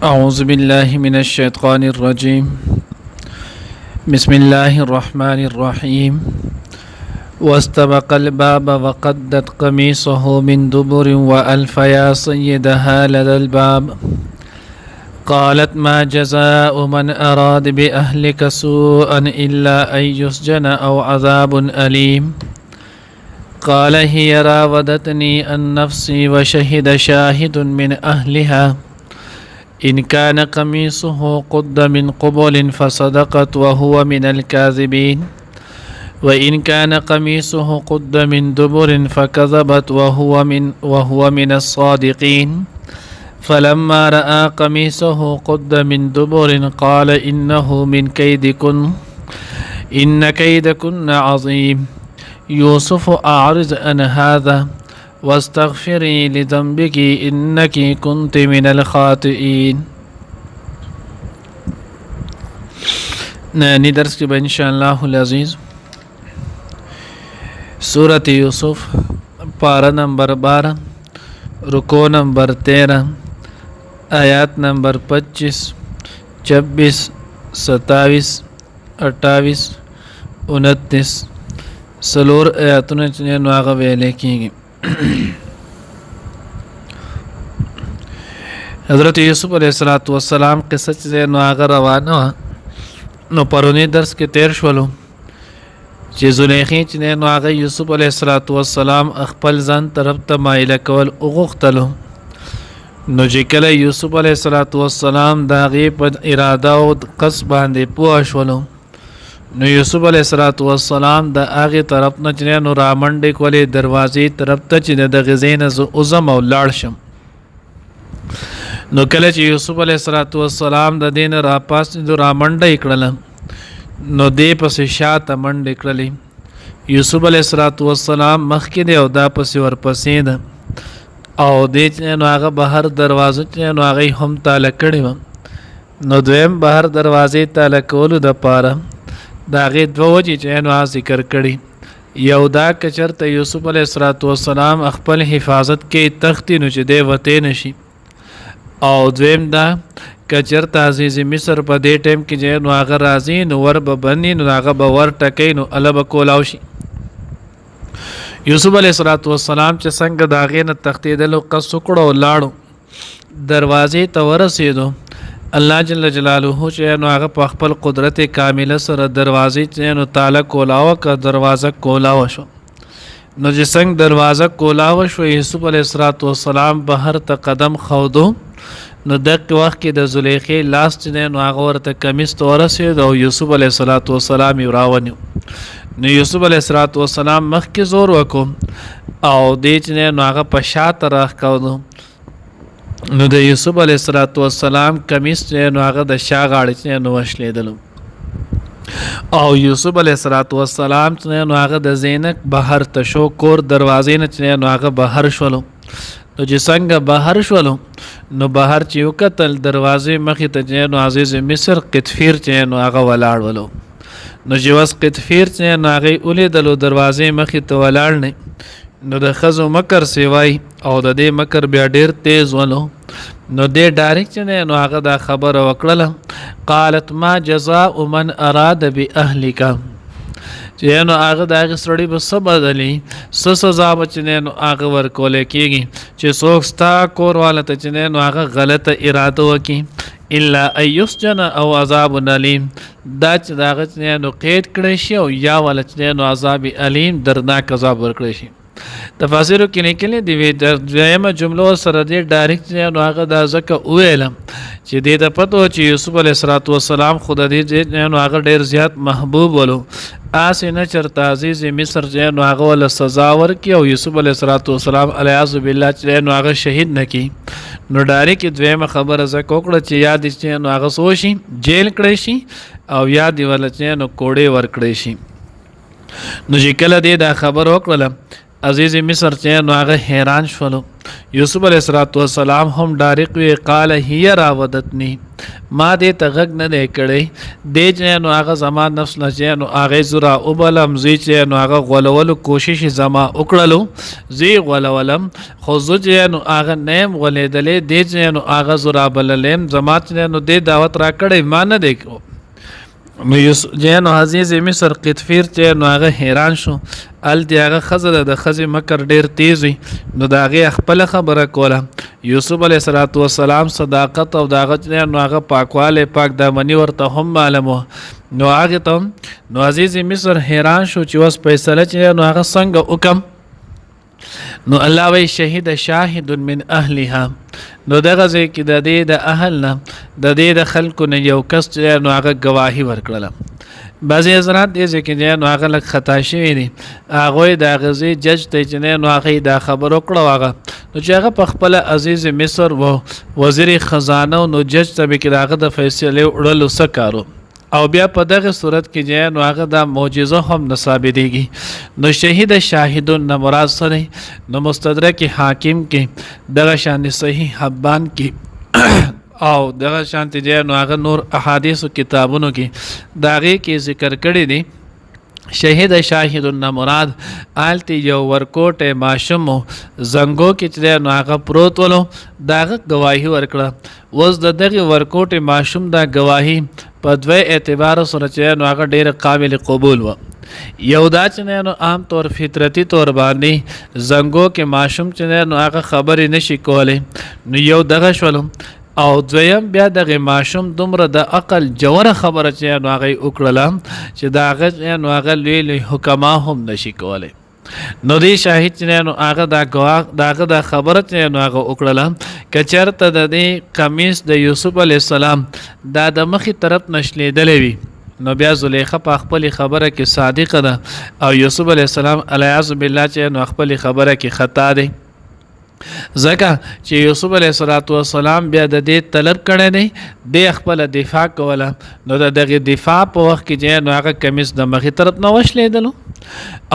أعوذ بالله من الشيطان الرجيم بسم الله الرحمن الرحيم واستبق الباب وقدت قميصه من دبر وألف يا سيدها لدى الباب قالت ما جزاء من أراد بأهلك سوءا إلا أن يسجن أو عذاب أليم قال هي راودتني عن نفسي وشهد شاهد من أهلها إن كان قميصه قد من قبل فصدقت وهو من الكاذبين وإن كان قميصه قد من دبر فكذبت وهو من الصادقين فلما رأى قميصه قد من دبر قال إنه من كيدكن إن كيدكن عظيم يوسف أعرض عن هذا واستغفري لذنبك إنك كنت من الخاطئين. نانی درس کی ان شاء اللہ العزیز سورۃ یوسف پارہ نمبر 12 رکوع نمبر 13 آیات نمبر 25 26 27 28 29 سلور آیاتونه چې نو هغه ویل کېږي. حضرت یوسف علیہ السلام قصه چې نو هغه روانه نو پرونی درس کې تیر شولو چې زلیخی چې نو هغه یوسف علیہ السلام خپل ځان طرف ته مایل کول وغوښتلو نو چې کله یوسف علیہ السلام د هغې په اراده او قصد باندې پوه شولو نو یوسف علیہ السلام د هغې طرف نه چې نو رامنډې کولې دروازې طرف ته چې د غزې نه زه وځم او لاړ شم. نو کله چې یوسف علیہ السلام د دې نه راپاڅېدو رامنډه یې کړله نو دې پسې شاته منډې کړلې. یوسف علیہ السلام مخکې دی او دا پسې ورپسې ده او دې چې نو هغه بهر دروازه چې نو هغه هم تاله کړې وه نو دویم بهر دروازې تاله کولو دپاره د هغې دوه وجې چې نو ذکر کړي. یو دا که چېرته یوسف علیہ السلام خپل حفاظت کې تختی نو چې دی وتی نشي او دویم دا که چېرته عزیز مصر په دې ټایم کې چې نو هغه راځي نو ور به بندي نو هغه به ور ټکوي نو اله به کولاو شي. یوسف علیہ السلام چې څنګه د هغې نه تښتېدلو قصد وکړو او لاړو دروازې ته ورسېدو الله جل جلاله چې نو هغه په خپل قدرت کامله سره دروازې چې نو تاله کولاوه که دروازه کولاوه شو نو چې څنګه دروازه کولاوه شو یوسف علیہ السلام بهر ته قدم خودو نو دغه وخت کې د زلیخې لاس چې نو هغه ورته کمیس ته ورسېد او یوسف علیہ السلام یې راونیو نو یوسف علیہ السلام مخکې زور وکړو او دې چې نو هغه په شاته راښکاودو نو د یوسف علیہ السلام کمیس چې نو هغه د شا غاړې چې نو وشلېدلو او یوسف علیہ السلام چې نو هغه د زینک بهر ته شو کور دروازې نه چې نو هغه بهر شولو نو چې څنګه بهر شولو نو بهر چې وکتل دروازې مخې ته چې نو عزیز مصر قطفیر چې نو هغه ولاړ ولو نو چې وس قطفیر چې نو هغې ولیدلو دروازې مخې ته ولاړ نه نو د ښځو مکر سیوای او د دې مکر بیا ډیر تیز ولو نو دې ډایرکټ چې نو هغه دا خبره وکړله قالت ما جزاء من اراد باهلک چې نو هغه د هغې سړي به څه بدلي څه سزا به چې نو هغه ورکولی کېږي چې څوک ستا کور والا ته چې نو هغه غلطه اراده وکړي الا ان یسجن او عذاب علیم دا چې د هغه چې نو قید کړی شي او یا والا چې نو عذاب علیم دردناک عذاب ورکړی شي. تفاسیرو کې لیکلي دي دویمه جملو سره دې ډایرکټ نو هغه دا ځکه وویلم چې دې ته پته و چې یوسف علیہ السلام خو د دې نو هغه ډېر زیات محبوب ولو آسې نه چېرته عزیز مصر چې نو هغه وله سزا ورکړي او یوسف علیہ السلام علیاذ بالله چې نو هغه شهید نه کړي نو ډایرکټ دویمه خبره ځکه وکړه چې یا دې چې نو هغه څه وشي جیل کړی شي او یا دې وله چې نو کوړې ورکړی شي. نو چې کله دې دا خبره وکړله عزیز مصر چې نو هغه حیران شولو. یوسف علیه السلام هم ډایرک وی قال هي راودتنی ما دې ته غږ نه دی کړی دې چې نو هغه زما نفس نه چې نو هغې زرا وبلم زی چې نو هغه غولولو کوشش زما وکړلو زی غولولم خو زه چې نو هغه نه یم غولېدلی دې چې نو هغه زرا بللیم زما چې نو دې دعوت را کړی ما نه دی نو جنو عزیز مصر قطفیر چې نو هغه حیران شو الته هغه خزه د خزه مکر ډیر تیز وي نو دا هغه خپل خبره کوله. یوسف علیه السلام صداقت او داغه نو هغه پاکواله پاک دامنی ورته هم معلومه نو هغه ته نو عزیز مصر حیران شو چې اوس فیصله چې نو هغه څنګه وکم نو الله وی شهید شاهد من اهلها نو دغه ځکه د دې د اهل نه د دې د خلکو نه یو کس چې نو هغه گواهی ورکړله. بعضی حضرات دې ځکه نو هغه لږ خطا شوی دي هغه د غزي جج ته چې نو هغه دا خبر وکړه هغه نو چې هغه په خپل عزیز مصر و وزیر خزانه نو جج ته به کې هغه د فیصله وړلو سکارو او بیا په دغه صورت کې چې نو هغه د معجزه هم نه ثابتېږي. نو شهید شاهدون نه مراد سره نو مستدرک حاکم کې دغه شان صحیح حبان کې او دغه شان چې نو هغه نور احادیث کتابونو کې داغه کې ذکر کړی دي. شهید شاهدون نه مراد آلتی یو ورکوټه ماشوم زنګو کې چې نو هغه پروت ولو داغه گواهی ورکړه وز د دغه ورکوټه ماشوم دا گواهی په دوه اعتبار سره چې نو هغه ډیر قابل قبول و. یو دا چې نو عام طور فطرتي طور باندې زنګو کې ماشوم چې نو هغه خبرې نشي کولای نو یو دغه شولم او دویم بیا دغه ماشوم دومره د عقل جوړه خبره چې نو هغه وکړله چې دا هغه نو هغه لوی حکما هم نشي کولای نو دی شاهد چې نو هغه دا گواه داغه د خبره چې نو هغه وکړله کچرته د دې قمیص د یوسف علی السلام دا د مخې طرف نشلیدلې وي نو بیا زلیخه په خپل خبره کې صادقه ده او یوسف علی السلام الیاذ بالله چې نو خپل خبره کې خطا ده ځکه چې یوسف علیه السلام بیا د دې طلب کړی دی د خپل دفاع کوله نو د دغه دفاع په وخت کې چې نو هغه کمیس د مخې طرف نه وشلیدلو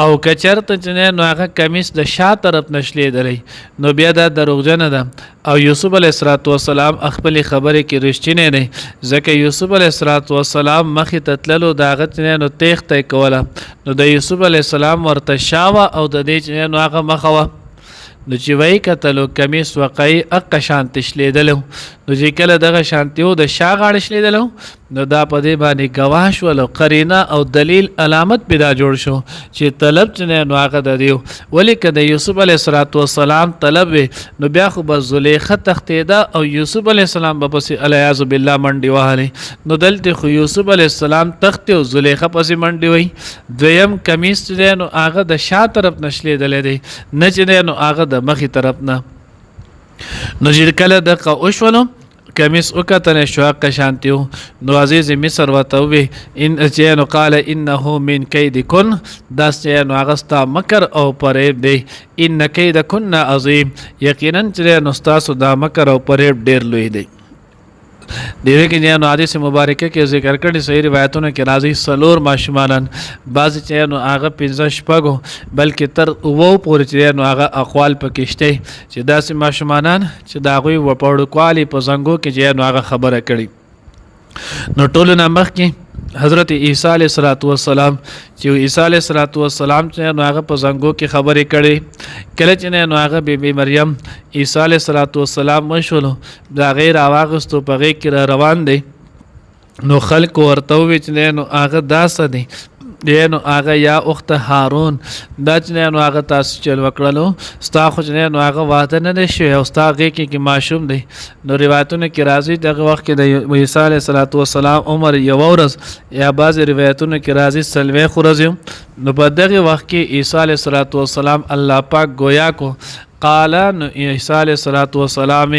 او کچرته چې نو هغه کمیس د شا طرف نشلیدلی نو بیا دا دروغجنه ده او یوسف علیه السلام خپل خبرې کې رښتینی دی ځکه یوسف علیه السلام مخې ته تللو د هغه چې نو تیښته یې کوله نو د یوسف علیه السلام ورته شاوه او د دې چې نو هغه مخه وه نو چې وای کتلو کمیس وقای اق شانت شلیدلو نو چې کله دغه شانتیو د شا غاړه شلیدلو نو دا په دې باندې گواه شول قرینه او دلیل علامت پیدا جوړ شو چې طلب چې نو هغه د دیو ولی کده یوسف علیه السلام طلب نو بیا خو بس زلیخه تختیدا او یوسف علیه السلام په پسې الیاذ بالله منډي وهاله نو دلته خو یوسف علیه السلام تخت او زلیخه پسې منډي وای دویم کمیس چې نو هغه د شا طرف نشلیدل دی نه چې نو هغه د مخې طرف نه نو چې کله د قوشولو کمیس وکتل شو قشانتیو نو عزیز مصر وتوي ان جن قال انه من كيدكن داس نو اغستا مکر او پریب دی ان كيدكن عظیم یقینا چې نو تاسو دا مکر او پریب ډیر لوی دی. دیوه کې نو حدیث مبارکه کې ذکر کړي صحیح روایتونو کې راځي سلور ماشومان بعض چې نو هغه 15 شپږو بلکې تر وو پورې چې نو هغه اقوال پکې شته چې داسې ماشومان چې دا غوي و پړو کوالی په زنګو کې چې نو هغه خبره کړي نو ټول نامخ کې حضرت عیسی علیه السلام چې عیسی علیه السلام چې نو هغه په زنګو کې خبرې کړي کله چې نو هغه بیبي مریم عیسی علیه السلام مشولو دا غیر اواغستو په غي کې روان دی نو خلق ورته وی چې نو هغه داسه دی نو هغه یا اخت هارون دا چې نو هغه تاسو چل وکړلو ستا خو چې نو هغه واده نه شي او ستا غي کې ماشوم دی نو روایتونه کې راځي دغه وخت کې د عیسی علیه السلام عمر یو ورځ یا بعض روایتونه کې راځي سلوي خورځي نو په دغه وخت کې عیسی علیه السلام الله پاک گویا کو قال عیسی علیه السلام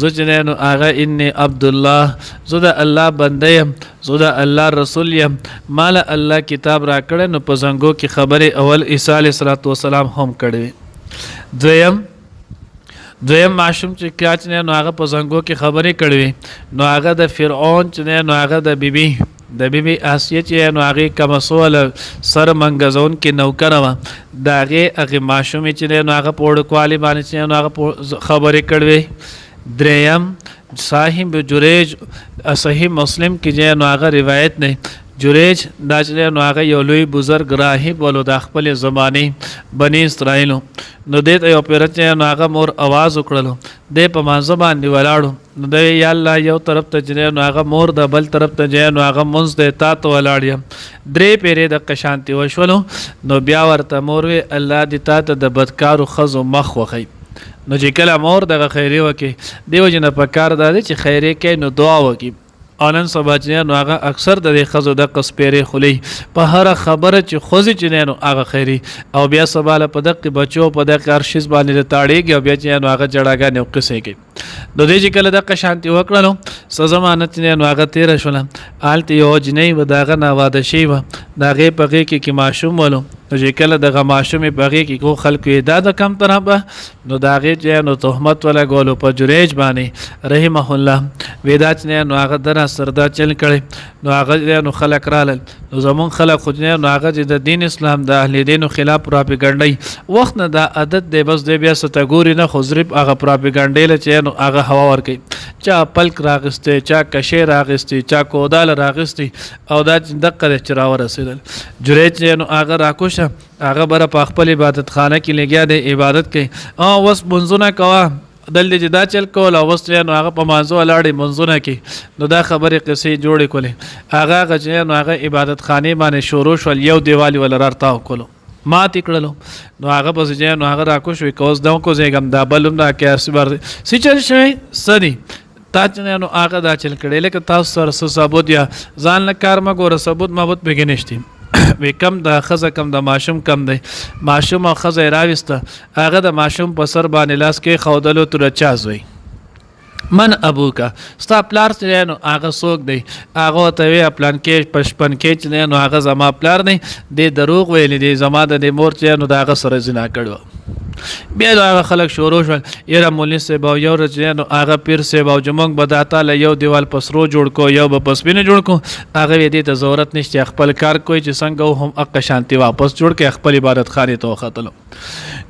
زجنن اغه انی عبد الله زدا الله بنده زدا الله رسول یم مال الله کتاب را کړه نو په زنګو کې خبره اول عیسی علیه السلام هم کړي دویم ماشوم چې کاچ نه نو هغه په زنګو کې خبرې کړي نو هغه د فرعون چې نو هغه د بیبي د بیبي آسیه چې نو هغې کمسول سر منګزون کې نوکره وه د هغې هغې ماشومې چې دی نو هغه په وړوکوالي باندې چې نو هغه خبرې کړې دریم صاحب جریج صحیح مسلم کې چې نو هغه روایت نه جریج دا چې نو هغه یو لوی بزرګ راهب ولو د خپل زمانې بني اسرائیلو نو دې ته یو پیرت چې نو هغه مور आवाज وکړلو دې په مانځه باندې ولاړو نو د یا الله یو طرف ته چې نو هغه مور د بل طرف ته چې نو هغه منځ دې تا ته ولاړ یم درې پیرې د قشانتي وشولو نو بیا ورته مور وی الله دې تا ته د بدکارو خزو مخ وخی نو چې کله مور دغه خیری وکي دیو جن په کار دا چې خیری کې نو دعا وکي انن سبا چې نو هغه اکثر د خزو د قصپېره خلی په هر خبره چې خوځي چې نو هغه خیری او بیا سباله په دقه بچو په دقه ارشیز باندې تاړيږي او بیا چې نو هغه جړاګانې او قصې کوي نو دې چې کله د قشانتي وکړلو سزمانت نو هغه تیر شول آلت یو جنې و داغه نه واده شي و داغه پغه کې ماشوم ولو نو چې کله دغه ماشومې پغه کې کو خلکو یې دا کم طرح به نو داغه چې نو تهمت ولا ګولو په جریج باندې رحمه الله وېدات نه نو هغه درا سردا چل کړي نو هغه نو خلک رالل نو زمون خلک خو نه نو هغه د دین اسلام د اهل دینو خلاف پروپاګاندا وخت نه دا عادت دی بس دی بیا ستګوري نه خزرب هغه پروپاګاندا لچې نو هغه هوا ور کوي چا پلک راغسته چا کشه راغسته چا کودال راغسته او دا دقه چراور رسیدل جریج نو هغه راکوش هغه بر په خپل عبادت خانه کې لګیا د عبادت کوي او وس منځونه کوا دل دې دا چل کول او وس نو هغه په مانزو لاړې منځونه کې نو دا خبرې قصې جوړې کولې هغه غجنه نو هغه عبادت خانه باندې شروع شول یو دیوالی ول رارتاو کولو ما تکړلو نو هغه پس چې نو هغه راکو شوې کوز دو کو زګم دا بلوم دا کې اسبر سې چل شوی سدي تا چې نو هغه دا چل کړي لکه تاسو سره ثبوت یا ځان له کار ما ګوره ثبوت مابوت بګنيشتي وی کم د خزه کم د ماشوم کم دی ماشوم او خزه راوسته هغه د ماشوم په سر باندې لاس کې خودلو تر چازوي من ابوکا ستا پلار چې نو هغه څوک دی هغه ته وی پلان کې پشپن کې چې نو هغه زما پلار نه دی دروغ ویل دی زما د مور چې نو هغه سره زنا کړو بیا دا خلک شروع شول یره مولوی صاحب او یو رجنو هغه پیر صاحب او جمعک بداتا له یو دیوال پسرو جوړ کو یو په پسپینه جوړ کو هغه دې ته ضرورت نشته خپل کار کوي چې څنګه هم اق شانتي واپس جوړ کې خپل عبادت خانه ته ختلو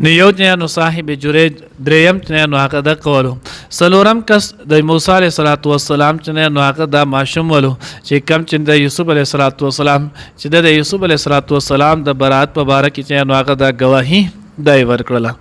نو یو نو صاحب جریج دریم نو هغه د قولو سلورم کس د موسی علیه السلام چې نو هغه د ماشوم ولو چې کم چې د یوسف علیه السلام چې د یوسف علیه السلام د برات په باره کې چې نو هغه د گواهی دای ورکړه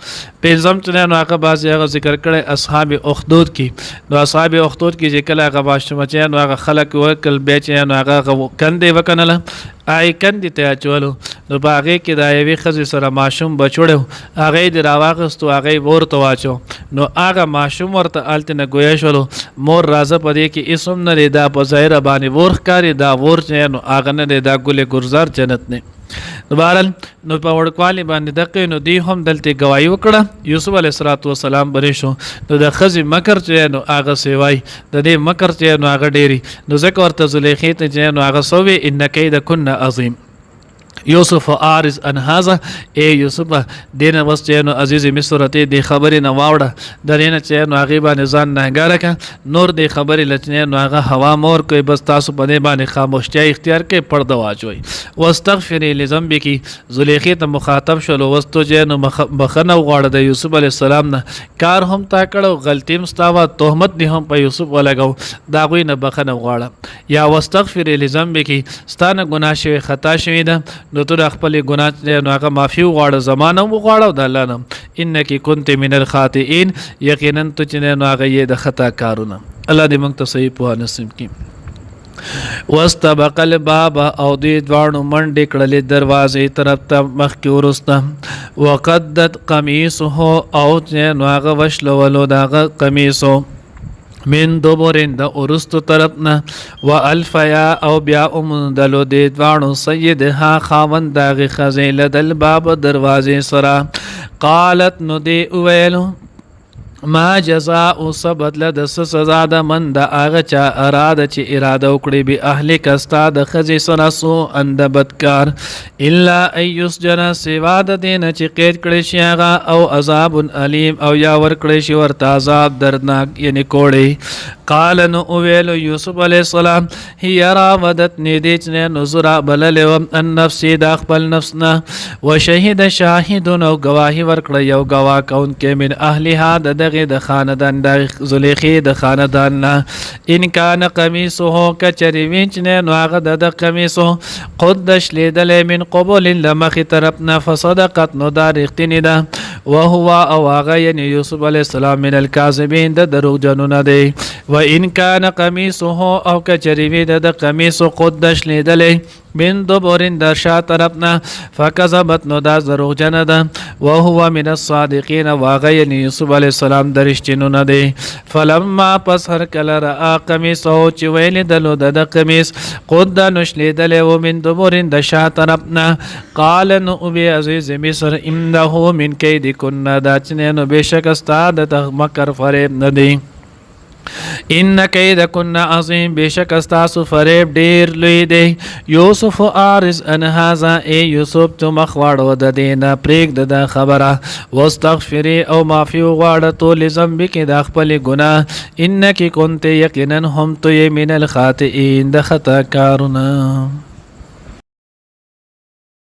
پنځم چې نو هغه بعضی هغه ذکر کړي اصحاب اخدود کې نو اصحاب اخدود کې چې کله هغه ماشوم چې نو هغه خلک وکل به چې نو هغه کندې وکنله آی کندې ته اچولو نو باغې کې د یوې ښځې سره ماشوم بچوړو هغه یې راواغستو هغه یې ورته واچو نو هغه ماشوم ورته هلته نه ګویا شولو مور راځه په دې کې اسم نه دی دا په ظاهره باندې ور ښکاري دا ور چې نو هغه نه دی دا ګلې ګلزار جنت نه نو بهرحال نو په وړکوالي باندې دقه نو دی هم دلته گواہی وکړه یوسف علیه السلام بری شو نو د خزي مکر چې نو هغه سیوای د دې مکر چې نو هغه ډيري نو ځکه ورته زلیخی ته چې نو هغه سوې ان کید کن عظیم یوسف عارض ان هذا اے یوسف دینه وسته نو عزیز مصر ته د خبرې نه واوړه درینه چې نو هغه باندې ځان نه ګارکه نور د خبرې لچنه نو هغه هوا مور کوي بس تاسو په دې باندې خاموشتیا اختیار کې پرده واچوي واستغفر لذنبک زلیخی ته مخاطب شلو وستو چې نو بخنه غواړه د یوسف علی السلام نه کار هم تا کړو غلطی مستوا تهمت نه هم په یوسف ولګاو دا غوی نه بخنه غواړه یا واستغفر لذنبک ستانه ګناه شوی خطا شوی ده نو تو خپل ګناه نو هغه معافي وغواړه زمانه وغواړه د الله نه انک کنت من الخاطئین یقینا تو چې نو هغه یې د خطا کارونه الله دې موږ ته صحیح په نصیب کړي واستبق الباب او دې دوانو منډې کړلې دروازې طرف ته مخکې ورسته وقدت قمیصه او چې نو هغه وشلولو دغه قمیصو من دوبرین د اورستو طرفنا و الفیا او بیا دلو د دوانو سیدها خاوند داغی خزیل دل باب دروازې سره قالت نو دی اویلو ما جزاء سبت لد سزا د من د هغه چا اراده چې اراده وکړي به اهلک استا د خزي سره سو اند بدکار الا ايسجن سوا د دین چې قید کړي شي هغه او عذاب الیم او یا ور کړي شي ورته عذاب دردناک یعنی کوړي قال نو اویل یوسف علیہ السلام هي راودتنی دیچ نے نزرا بلل و ان نفسی دا خپل نفسنا وشهد شاهد نو گواهی ورکړه یو گواه کون کې من اهلها دغه د خاندان د زلیخی د خاندان ان کان قمیصه کچری وینچ نه نو هغه د قمیصو قدش لیدل من قبول لمخ طرفنا فصدقت نو دا رښتینی ده وهو او هغه یعنی یوسف علیہ السلام من الکاذبین د دروغ جنونه دی و ان کان قمیصه او کچری وی د قمیص قدش لیدل من دبرین در شا طرفنا فکذبت نو دا دروغ جن ده وهو من الصادقین واغه یعنی یوسف علیہ السلام درشتینو نه دی فلما پس هر کله را قمیصه چې ویل دلو د قمیص قد نشلیدل و من دبرین د شا طرفنا قال نو بی عزیز مصر انه من کیدکن دا چنه نو بشک استاد د مکر فریب نه دی ان کیدکن عظیم بشک استاسو فریب ډیر لوی دی یوسف عارض ان هذا ای یوسف تو مخواړو د دینه پریک د خبره واستغفری او معفی غواړه تو لذنبک د خپل ګناه انک کنت یقینا هم تو من الخاطئین د خطا کارونه